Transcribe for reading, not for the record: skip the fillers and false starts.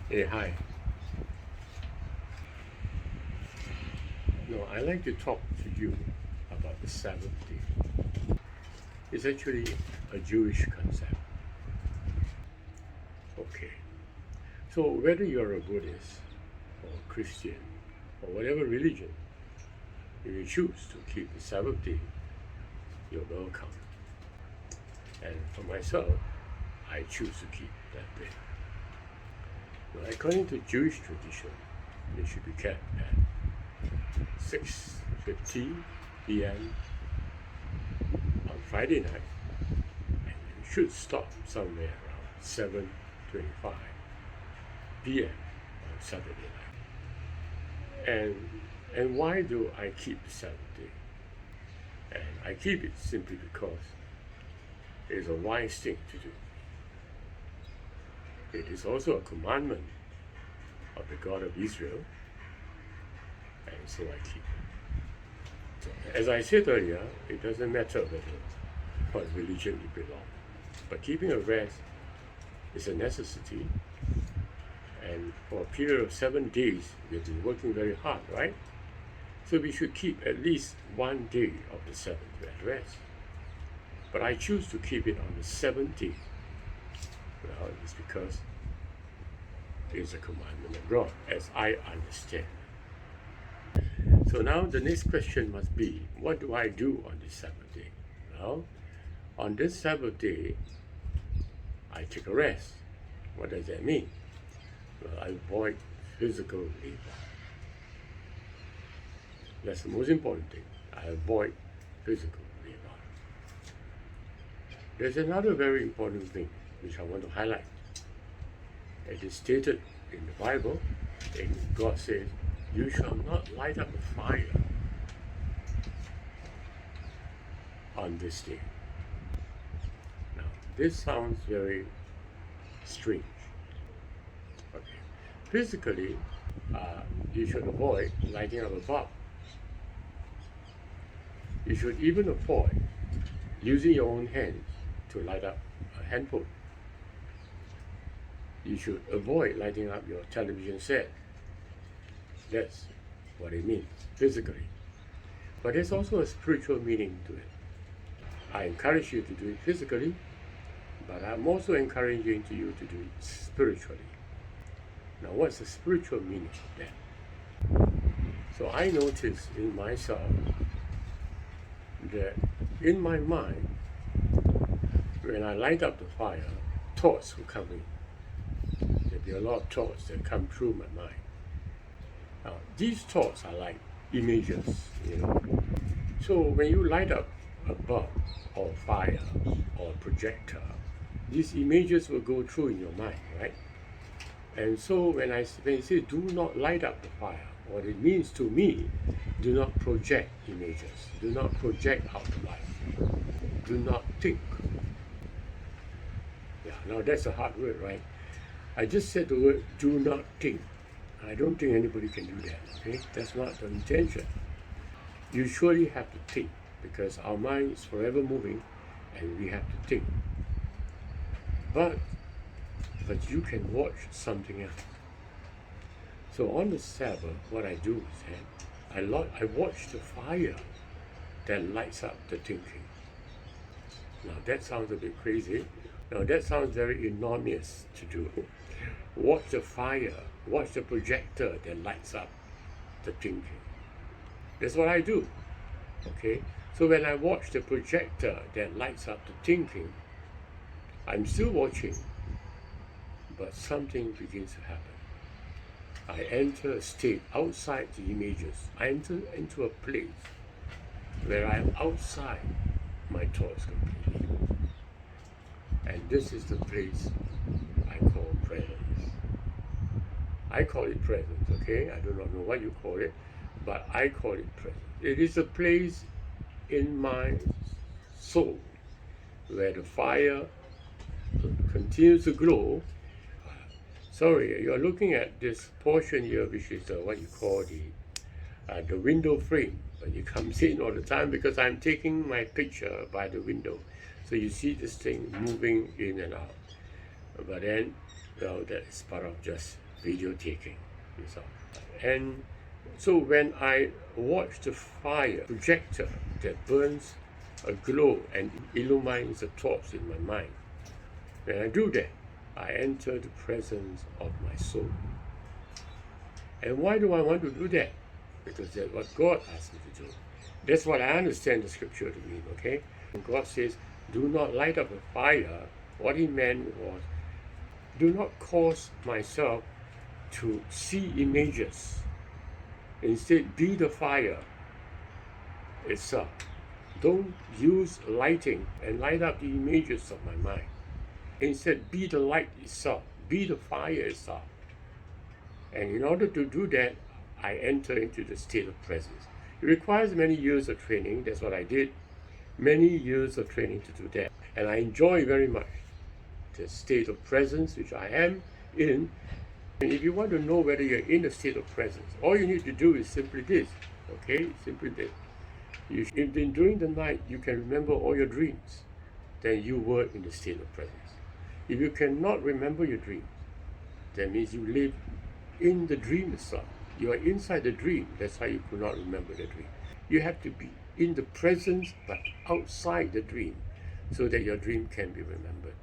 Hey, hi. No, I like to talk to you about the Sabbath day. It's actually a Jewish concept. Okay. So whether you're a Buddhist or a Christian or whatever religion, if you choose to keep the Sabbath day, you're welcome. And for myself, I choose to keep that day. Now, according to Jewish tradition, it should be kept at 6:50 p.m. on Friday night, and you should stop somewhere around 7:25 p.m. on Saturday night. And why do I keep the Sabbath day? And I keep it simply because it is a wise thing to do. It is also a commandment of the God of Israel, and so I keep it. So, as I said earlier, it doesn't matter what religion you belong, but keeping a rest is a necessity. And for a period of 7 days, we've been working very hard, right? So we should keep at least one day of the 7th at rest. But I choose to keep it on the 7th day. Well, it's because it's a commandment of God, as I understand. So now the next question must be, what do I do on this Sabbath day? Well, on this Sabbath day, I take a rest. What does that mean? Well, I avoid physical labor. That's the most important thing. I avoid physical labor. There's another very important thing which I want to highlight. It is stated in the Bible, and God says, you shall not light up a fire on this day. Now, this sounds very strange. Okay. Physically, you should avoid lighting up a bulb. You should even avoid using your own hands to light up a handphone. You should avoid lighting up your television set. That's what it means, physically. But there's also a spiritual meaning to it. I encourage you to do it physically, but I'm also encouraging you to do it spiritually. Now, what's the spiritual meaning of that? So I notice in myself that in my mind, when I light up the fire, thoughts will come in. There'll be a lot of thoughts that come through my mind. Now, these thoughts are like images, So when you light up a bulb or fire or projector, these images will go through in your mind, right? And so when I say do not light up the fire, what it means to me, do not project images, do not project out the light, do not think. Yeah, now that's a hard word, right? I just said the word do not think. I don't think anybody can do that, okay? That's not the intention. You surely have to think, because our mind is forever moving and we have to think. But you can watch something else. So on the Sabbath, what I do is that I watch the fire that lights up the thinking. Now that sounds a bit crazy. Now that sounds very enormous to do. Watch the fire, watch the projector that lights up the thinking. That's what I do. Okay? So when I watch the projector that lights up the thinking, I'm still watching, but something begins to happen. I enter a state outside the images. I enter into a place where I am outside my thoughts completely. And this is the place I call presence. I call it presence, okay? I do not know what you call it, but I call it presence. It is a place in my soul where the fire continues to glow. Sorry, you're looking at this portion here, which is what you call the window frame. But it comes in all the time because I'm taking my picture by the window. So you see this thing moving in and out. But then, well, that is part of just video taking. And so when I watch the fire projector that burns a glow and illumines the thoughts in my mind, when I do that, I enter the presence of my soul. And why do I want to do that? Because that's what God asked me to do. That's what I understand the scripture to mean, okay? When God says, do not light up a fire, what he meant was, do not cause myself to see images. Instead, be the fire itself. Don't use lighting and light up the images of my mind. Instead, be the light itself. Be the fire itself. And in order to do that, I enter into the state of presence. It requires many years of training. That's what I did. Many years of training to do that. And I enjoy very much the state of presence which I am in. And if you want to know whether you're in a state of presence, all you need to do is simply this. Okay? Simply this. If during the night you can remember all your dreams, then you were in the state of presence. If you cannot remember your dreams, that means you live in the dream itself. You are inside the dream. That's how you could not remember the dream. You have to be in the presence but outside the dream so that your dream can be remembered.